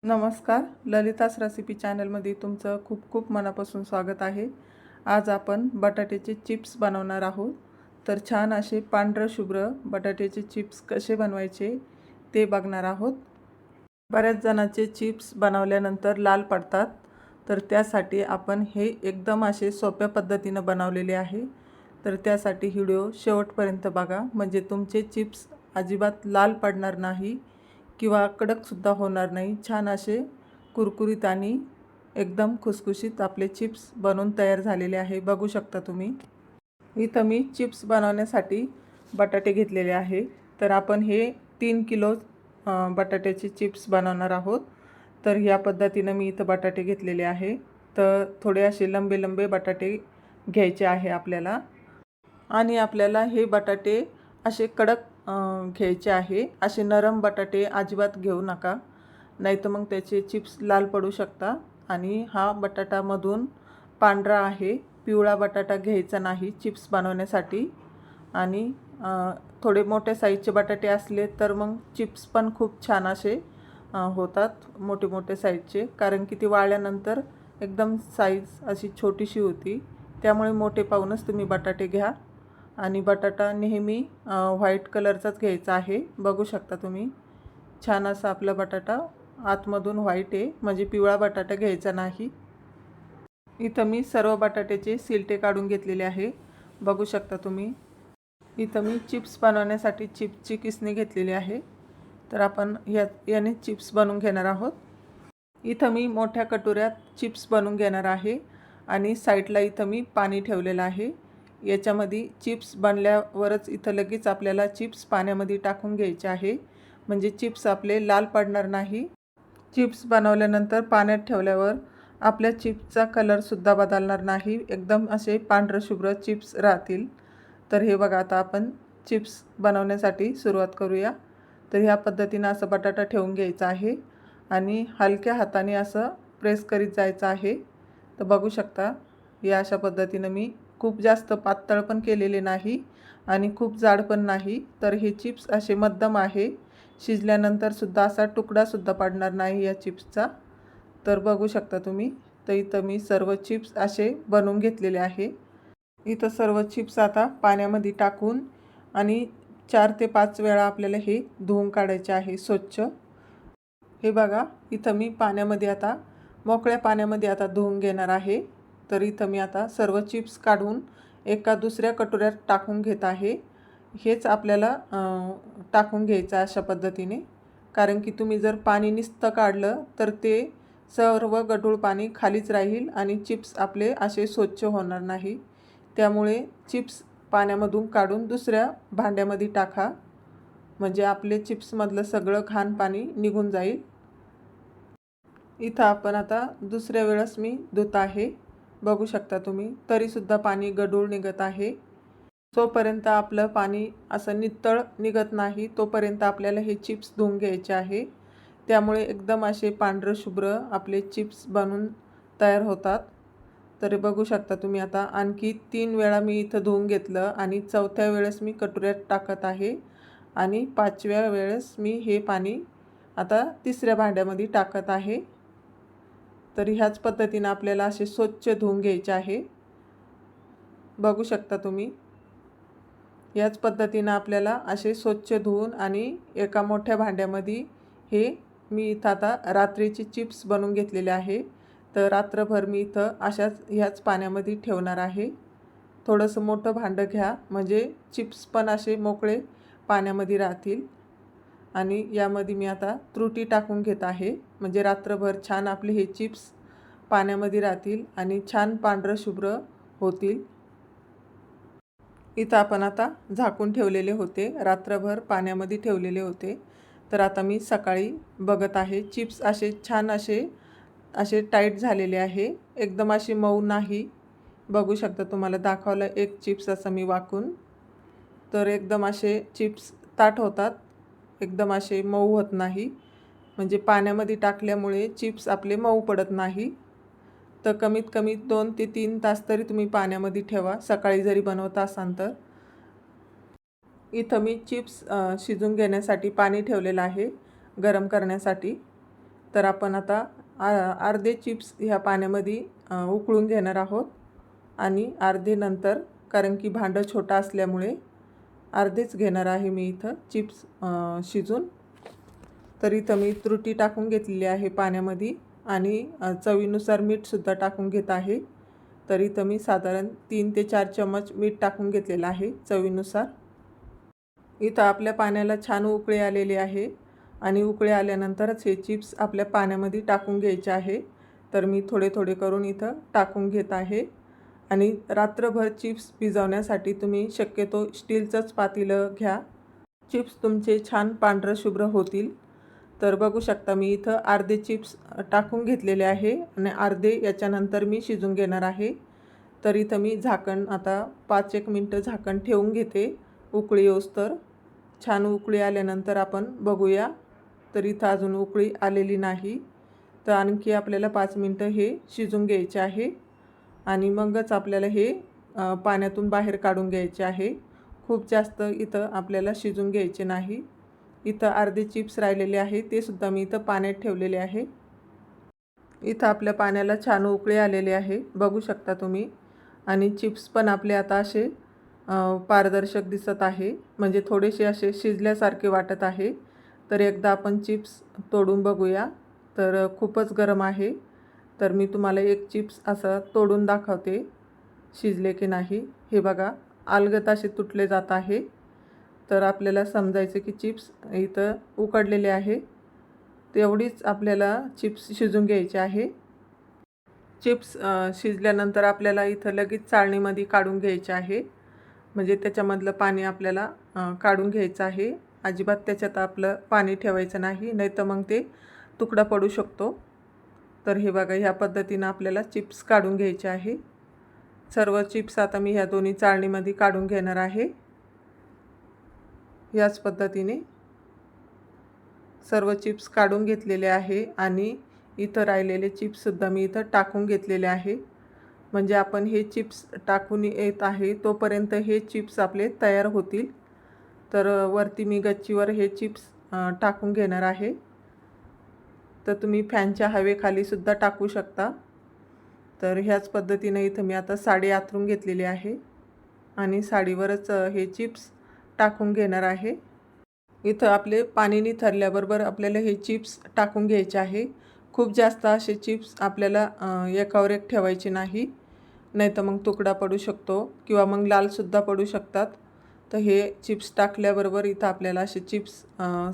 नमस्कार, ललितास रेसिपी चॅनलमध्ये तुमचं खूप खूप मनापासून स्वागत आहे। आज आपण बटाट्याचे चिप्स बनवणार आहोत। तर छान असे पांढरे शुभ्र बटाट्याचे चिप्स कसे बनवायचे ते बघणार आहोत। बऱ्याच जणांचे चिप्स बनवल्यानंतर लाल पडतात, तर त्यासाठी आपण हे एकदम असे सोप्या पद्धतीने बनवलेले आहे। तर त्यासाठी व्हिडिओ शेवटपर्यंत बघा, म्हणजे तुमचे चिप्स अजिबात लाल पडणार नाही किंवा कडकसुद्धा होणार नाही। छान असे कुरकुरीत आणि एकदम खुसखुशीत आपले चिप्स बनवून तयार झालेले आहे। बघू शकता तुम्ही। इथं मी चिप्स बनवण्यासाठी बटाटे घेतलेले आहे। तर आपण हे 3 किलो बटाट्याचे चिप्स बनवणार आहोत। तर ह्या पद्धतीने मी इथं बटाटे घेतलेले आहे। तर थोडे असे लंबे लंबे बटाटे घ्यायचे आहे आपल्याला, आणि आपल्याला हे बटाटे असे कडक घ्यायचे आहे। असे नरम बटाटे अजिबात घेऊ नका, नाहीतर मग त्याचे चिप्स लाल पडू शकतात। आणि हा बटाटामधून पांढरा आहे, पिवळा बटाटा घ्यायचा नाही चिप्स बनवण्यासाठी। आणि थोडे मोठे साईजचे बटाटे असले तर मग चिप्स पण खूप छान असे होतात, मोठे मोठे साईजचे, कारण की ती वाळल्यानंतर एकदम साईज अशी छोटीशी होती। त्यामुळे मोठे पाहूनच तुम्ही बटाटे घ्या। आणि बटाटा नेहमी व्हाईट कलरचाच घ्यायचा आहे। बघू शकता तुम्ही, छान असा आपला बटाटा आतमधून व्हाईट आहे, म्हणजे पिवळा बटाटा घ्यायचा नाही। इथं मी सर्व बटाट्याचे सिलटे काढून घेतलेले आहे। बघू शकता तुम्ही। इथं मी चिप्स बनवण्यासाठी चिप्सची किसणी घेतलेली आहे। तर आपण याने चिप्स बनवून घेणार आहोत। इथं मी मोठ्या कटोऱ्यात चिप्स बनवून घेणार आहे, आणि साईडला इथं मी पाणी ठेवलेलं आहे। याच्यामध्ये चिप्स बनल्यावरच इथं लगेच आपल्याला चिप्स पाण्यामध्ये टाकून घ्यायचे आहे, म्हणजे चिप्स आपले लाल पडणार नाही। चिप्स बनवल्यानंतर पाण्यात ठेवल्यावर आपल्या चिप्सचा कलरसुद्धा बदलणार नाही, एकदम असे पांढरे शुभ्र चिप्स राहतील। तर हे बघा, आता आपण चिप्स बनवण्यासाठी सुरुवात करूया। तर ह्या पद्धतीने असं बटाटा ठेवून घ्यायचा आहे, आणि हलक्या हाताने असं प्रेस करीत जायचं आहे। तर बघू शकता, या अशा पद्धतीने मी खूप जास्त पातळ पण केलेले नाही आणि खूप जाड पण नाही। तर हे चिप्स असे मध्यम आहे, शिजल्यानंतर सुद्धा असा तुकडासुद्धा पडणार नाही या चिप्सचा। तर बघू शकता तुम्ही। तर इथं मी सर्व चिप्स असे बनवून घेतलेले आहे। इथं सर्व चिप्स आता पाण्यामध्ये टाकून आणि 4 ते 5 वेळा आपल्याला हे धुवून काढायचे आहे स्वच्छ। हे बघा, इथं मी पाण्यामध्ये आता मोकळ्या पाण्यामध्ये आता धुवून घेणार आहे। तर इथं मी आता सर्व चिप्स काढून एका दुसऱ्या कटोऱ्यात टाकून घेत आहे। हेच आपल्याला टाकून घ्यायचं अशा पद्धतीने, कारण की तुम्ही जर पाणी नुसतं काढलं तर ते सर्व गढूळ पाणी खालीच राहील आणि चिप्स आपले असे स्वच्छ होणार नाही। त्यामुळे चिप्स पाण्यामधून काढून दुसऱ्या भांड्यामध्ये टाका, म्हणजे आपले चिप्समधलं सगळं घाण पाणी निघून जाईल। इथं आपण आता दुसऱ्या वेळेस मी धुत आहे। बघू शकता तुम्ही, तरीसुद्धा पाणी गढूळ निघत आहे। जोपर्यंत आपलं पाणी असं नितळ निघत नाही तोपर्यंत आपल्याला हे चिप्स धुवून घ्यायचे आहे। त्यामुळे एकदम असे पांढरे शुभ्र आपले चिप्स बनून तयार होतात। तर बघू शकता तुम्ही, आता आणखी 3 वेळा मी इथं धुवून घेतलं, आणि चौथ्या वेळेस मी कटोऱ्यात टाकत आहे, आणि 5व्या वेळेस मी हे पाणी आता तिसऱ्या भांड्यामध्ये टाकत आहे। तर ह्याच पद्धतीने आपल्याला असे स्वच्छ धुवून घ्यायचे आहे। बघू शकता तुम्ही, याच पद्धतीने आपल्याला असे स्वच्छ धुवून आणि एका मोठ्या भांड्यामध्ये हे मी इथं आता रात्रीचे चिप्स बनवून घेतलेले आहे। तर रात्रभर मी इथं ह्याच पाण्यामध्ये ठेवणार आहे। थोडंसं मोठं भांडं घ्या, म्हणजे चिप्स पण असे मोकळे पाण्यामध्ये राहतील। आणि यामध्ये मी आता त्रुटी टाकून घेत आहे, म्हणजे रात्रभर छान आपले हे चिप्स पाण्यामध्ये राहतील आणि छान पांढरं शुभ्र होतील। इथं आपण आता झाकून ठेवलेले होते, रात्रभर पाण्यामध्ये ठेवलेले होते। तर आता मी सकाळी बघत आहे, चिप्स असे छान असे टाईट झालेले आहे, एकदम असे मऊ नाही। बघू शकता, तुम्हाला दाखवलं एक चिप्स असं मी वाकून, तर एकदम असे चिप्स ताट होतात, एकदम असे मऊ होत नाही, म्हणजे पाण्यामध्ये टाकल्यामुळे चिप्स आपले मऊ पडत नाही। तर कमीत कमी 2 ते 3 तास तरी तुम्ही पाण्यामध्ये ठेवा, सकाळी जरी बनवत असाल तर। इथं मी चिप्स शिजून घेण्यासाठी पाणी ठेवलेलं आहे गरम करण्यासाठी। तर आपण आता अर्धे चिप्स ह्या पाण्यामध्ये उकळून घेणार आहोत आणि अर्धे नंतर, कारण की भांडं छोटं असल्यामुळे अर्धेच घेणार आहे मी इथं चिप्स शिजून. तर इथं मी त्रुटी टाकून घेतलेली आहे पाण्यामध्ये आणि चवीनुसार मीठसुद्धा टाकून घेत आहे. तर इथं मी साधारण 3 ते 4 चम्मच मीठ टाकून घेतलेलं आहे चवीनुसार. इथं आपल्या पाण्याला छान उकळी आलेली आहे आणि उकळी आल्यानंतरच हे चिप्स आपल्या पाण्यामध्ये टाकून घ्यायचे आहे. तर मी थोडे थोडे करून इथं टाकून घेत आहे. आणि रात्रभर चिप्स भिजवण्यासाठी तुम्ही शक्यतो स्टीलचंच पातेलं घ्या. चिप्स तुमचे छान पांढरं शुभ्र होतील. तर बघू शकता मी इथं अर्धे चिप्स टाकून घेतलेले आहे आणि अर्धे याच्यानंतर मी शिजून घेणार आहे. तर इथं मी झाकण आता 5-1 मिनटं झाकण ठेवून घेते उकळी येऊस्तर. छान उकळी आल्यानंतर आपण बघूया. तर इथं अजून उकळी आलेली नाही, तर आणखी आपल्याला 5 मिनटं हे शिजून घ्यायचे आहे आणि मगच आपल्याला हे पाण्यातून बाहेर काढून घ्यायचे आहे. खूप जास्त इथं आपल्याला शिजून घ्यायचे नाही. इथं अर्धे चिप्स राहिलेले आहे, ते सुद्धा मी इथं पाण्यात ठेवलेले आहे. इथं आपल्या पाण्याला छान उकळी आलेली आहे, बघू शकता तुम्ही. आणि चिप्स पण आपले आता असे पारदर्शक दिसत आहे, म्हणजे थोडेसे असे शिजल्यासारखे वाटत आहे. तर एकदा आपण चिप्स तोडून बघूया. तर खूपच गरम आहे. तर मी तुम्हाला एक चिप्स असं तोडून दाखवते शिजले की नाही. हे बघा, अलगद असे तुटले जात आहे. तर आपल्याला समजायचं की चिप्स इथं उकडलेले आहे. तेवढीच आपल्याला चिप्स शिजून घ्यायचे आहे. चिप्स शिजल्यानंतर आपल्याला इथं लगेच चाळणीमध्ये काढून घ्यायचे आहे, म्हणजे त्याच्यामधलं पाणी आपल्याला काढून घ्यायचं आहे. अजिबात त्याच्यात आपलं पाणी ठेवायचं नाही, नाही तर मग ते तुकडा पडू शकतो. तर हे बघा, ह्या पद्धतीनं आपल्याला चिप्स काढून घ्यायचे आहे. सर्व चिप्स आता मी ह्या दोन्ही चाळणीमध्ये काढून घेणार आहे. याच पद्धतीने सर्व चिप्स काढून घेतलेले आहे आणि इथं राहिलेले चिप्ससुद्धा मी इथं टाकून घेतलेले आहे. म्हणजे आपण हे चिप्स टाकून येत आहे तोपर्यंत हे चिप्स आपले तयार होतील. तर वरती मी गच्चीवर हे चिप्स टाकून घेणार आहे. तर तुम्ही फॅनच्या हवेखालीसुद्धा टाकू शकता. तर ह्याच पद्धतीने इथं मी आता साडी आथरून घेतलेली आहे आणि साडीवरच हे चिप्स टाकून घेणार आहे. इथं आपले पाणी निथरल्याबरोबर आपल्याला हे चिप्स टाकून घ्यायचे आहे. खूप जास्त असे चिप्स आपल्याला एकावर एक ठेवायचे नाही, नाही तर मग तुकडा पडू शकतो किंवा मग लालसुद्धा पडू शकतात. तर हे चिप्स टाकल्याबरोबर इथं आपल्याला असे चिप्स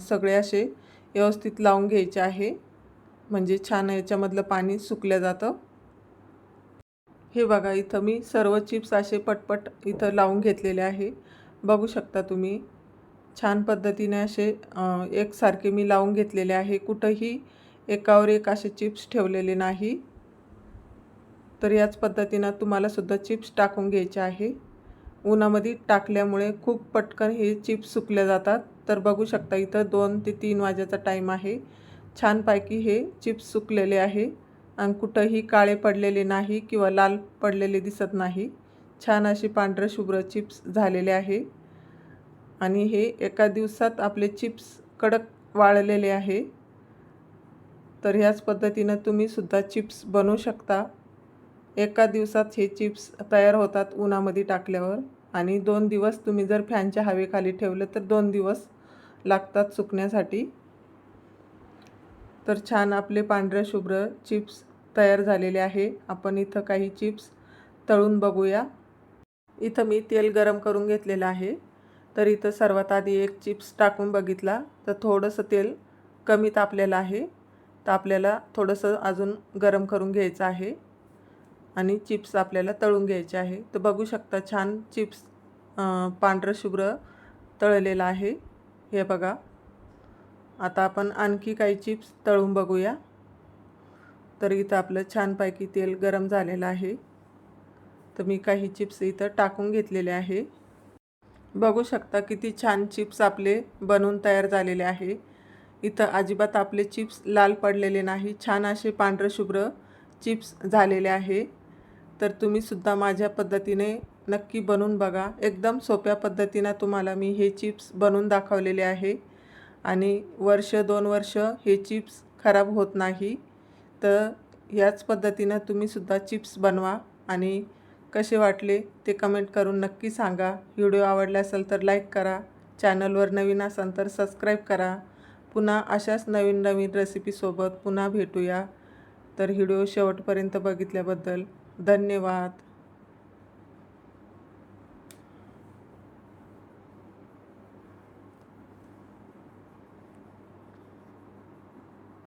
सगळे असे व्यवस्थित लावून घ्यायचे आहे, म्हणजे छान याच्यामधलं पाणी सुकलं जातं. हे बघा, इथं मी सर्व चिप्स असे पटपट इथं लावून घेतलेले आहे, बघू शकता तुम्ही. छान पद्धतीने असे एकसारखे मी लावून घेतलेले आहे, कुठंही एकावर एक असे चिप्स ठेवलेले नाही. तर याच पद्धतीनं तुम्हाला सुद्धा चिप्स टाकून घ्यायचे आहे. उन्हामध्ये टाकल्यामुळे खूप पटकन हे चिप्स सुकले जातात. तर बघू शकता इथं 2 ते 3 वाजेचा टाईम आहे. छानपैकी हे चिप्स सुकलेले आहे आणि कुठंही काळे पडलेले नाही किंवा लाल पडलेले दिसत नाही. छान असे पांढरे शुभ्र चिप्स झालेले आहे आणि हे एका दिवसात आपले चिप्स कडक वाळलेले आहे. तर ह्याच पद्धतीनं तुम्ही सुद्धा चिप्स बनवू शकता. एका दिवसात हे चिप्स तयार होतात उन्हामध्ये टाकल्यावर, आणि 2 दिवस तुम्ही जर फॅनच्या हवेखाली ठेवलं तर 2 दिवस लागतात सुकण्यासाठी. तर छान आपले पांढरे शुभ्र चिप्स तयार झालेले आहे. आपण इथं काही चिप्स तळून बघूया. इथं मी तेल गरम करून घेतलेलं आहे. तर इथं सर्वात आधी एक चिप्स टाकून बघितला तर थोडंसं तेल कमी तापलेलं आहे. तर आपल्याला थोडंसं अजून गरम करून घ्यायचं आहे आणि चिप्स आपल्याला तळून घ्यायचे आहे. तर बघू शकता छान चिप्स पांढरं शुभ्र तळलेलं आहे. हे बघा, आता आपण आणखी काही चिप्स तळून बघूया. तर इथं आपलं छानपैकी तेल गरम झालेलं आहे. तर मी काही चिप्स इथं टाकून घेतलेले आहे. बघू शकता किती छान चिप्स आपले बनवून तयार झालेले आहे. इथं अजिबात आपले चिप्स लाल पडलेले नाही, छान असे पांढरे शुभ्र चिप्स झालेले आहे. तर तुम्ही सुद्धा माझ्या पद्धतीने नक्की बनवून बघा. एकदम सोप्या पद्धतीने तुम्हाला मी हे चिप्स बनवून दाखवलेले आहे आणि वर्ष 2 वर्ष हे चिप्स खराब होत नाही. तर याच पद्धतीनं तुम्हीसुद्धा चिप्स बनवा आणि कसे वाटले ते कमेंट करून नक्की सांगा. व्हिडिओ आवडला असेल तर लाईक करा. चॅनलवर नवीन असाल तर सबस्क्राईब करा. पुन्हा अशाच नवीन नवीन रेसिपीसोबत पुन्हा भेटूया. तर व्हिडिओ शेवटपर्यंत बघितल्याबद्दल धन्यवाद.